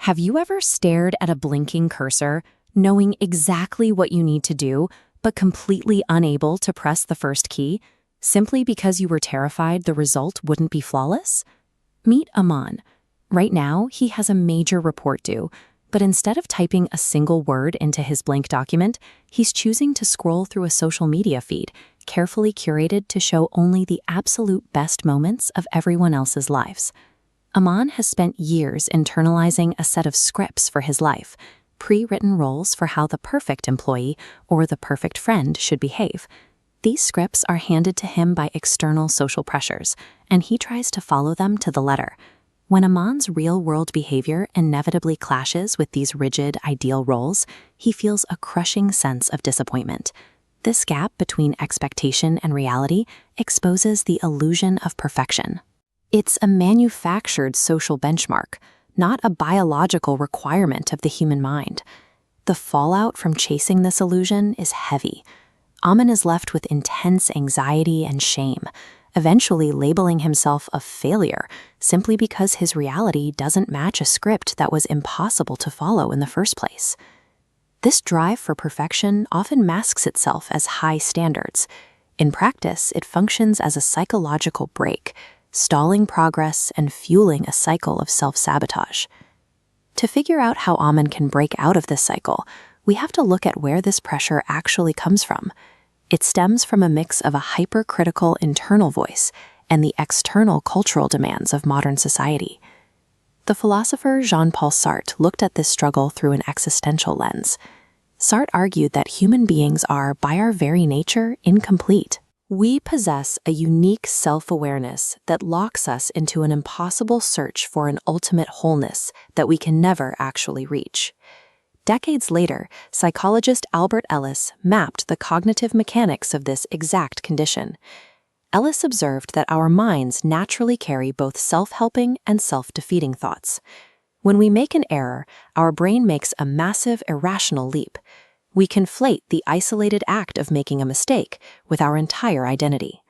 Have you ever stared at a blinking cursor, knowing exactly what you need to do, but completely unable to press the first key, simply because you were terrified the result wouldn't be flawless? Meet Aman. Right now, he has a major report due, but instead of typing a single word into his blank document, he's choosing to scroll through a social media feed, carefully curated to show only the absolute best moments of everyone else's lives. Aman has spent years internalizing a set of scripts for his life, pre-written roles for how the perfect employee or the perfect friend should behave. These scripts are handed to him by external social pressures, and he tries to follow them to the letter. When Aman's real-world behavior inevitably clashes with these rigid, ideal roles, he feels a crushing sense of disappointment. This gap between expectation and reality exposes the illusion of perfection. It's a manufactured social benchmark, not a biological requirement of the human mind. The fallout from chasing this illusion is heavy. Aman is left with intense anxiety and shame, eventually labeling himself a failure simply because his reality doesn't match a script that was impossible to follow in the first place. This drive for perfection often masks itself as high standards. In practice, it functions as a psychological brake, stalling progress and fueling a cycle of self-sabotage. To figure out how Aman can break out of this cycle, we have to look at where this pressure actually comes from. It stems from a mix of a hypercritical internal voice and the external cultural demands of modern society. The philosopher Jean-Paul Sartre looked at this struggle through an existential lens. Sartre argued that human beings are, by our very nature, incomplete. We possess a unique self-awareness that locks us into an impossible search for an ultimate wholeness that we can never actually reach. Decades later, psychologist Albert Ellis mapped the cognitive mechanics of this exact condition. Ellis observed that our minds naturally carry both self-helping and self-defeating thoughts. When we make an error, our brain makes a massive irrational leap. We conflate the isolated act of making a mistake with our entire identity.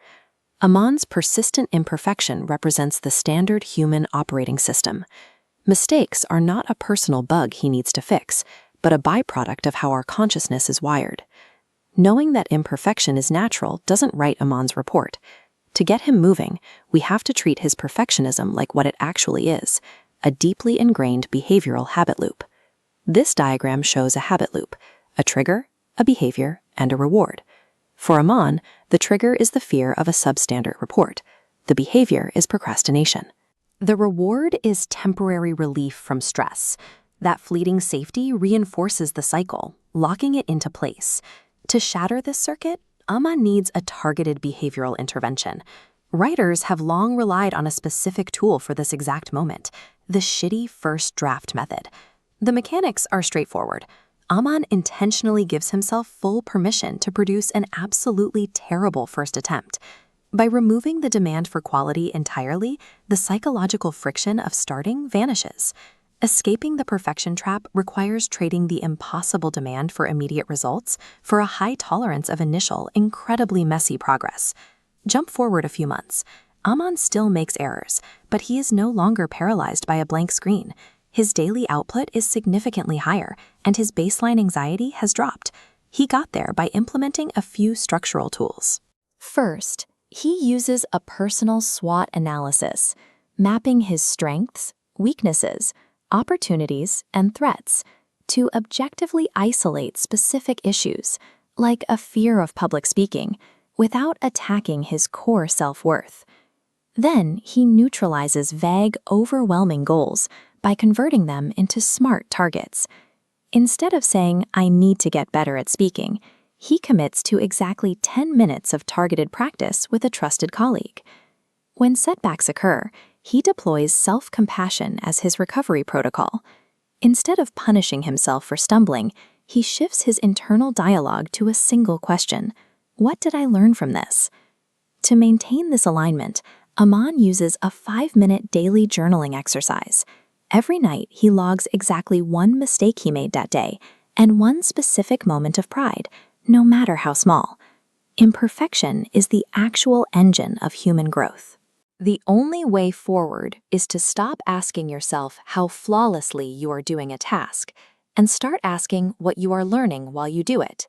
Aman's persistent imperfection represents the standard human operating system. Mistakes are not a personal bug he needs to fix, but a byproduct of how our consciousness is wired. Knowing that imperfection is natural doesn't write Aman's report. To get him moving, we have to treat his perfectionism like what it actually is, a deeply ingrained behavioral habit loop. This diagram shows a habit loop: a trigger, a behavior, and a reward. For Aman, the trigger is the fear of a substandard report. The behavior is procrastination. The reward is temporary relief from stress. That fleeting safety reinforces the cycle, locking it into place. To shatter this circuit, Aman needs a targeted behavioral intervention. Writers have long relied on a specific tool for this exact moment: the shitty first draft method. The mechanics are straightforward. Aman intentionally gives himself full permission to produce an absolutely terrible first attempt. By removing the demand for quality entirely, the psychological friction of starting vanishes. Escaping the perfection trap requires trading the impossible demand for immediate results for a high tolerance of initial, incredibly messy progress. Jump forward a few months. Aman still makes errors, but he is no longer paralyzed by a blank screen. His daily output is significantly higher, and his baseline anxiety has dropped. He got there by implementing a few structural tools. First, he uses a personal SWOT analysis, mapping his strengths, weaknesses, opportunities, and threats to objectively isolate specific issues, like a fear of public speaking, without attacking his core self-worth. Then he neutralizes vague, overwhelming goals by converting them into smart targets. Instead of saying, "I need to get better at speaking," he commits to exactly 10 minutes of targeted practice with a trusted colleague. When setbacks occur, he deploys self-compassion as his recovery protocol. Instead of punishing himself for stumbling, he shifts his internal dialogue to a single question: what did I learn from this? To maintain this alignment, Aman uses a 5-minute daily journaling exercise. Every night, he logs exactly one mistake he made that day and one specific moment of pride, no matter how small. Imperfection is the actual engine of human growth. The only way forward is to stop asking yourself how flawlessly you are doing a task and start asking what you are learning while you do it.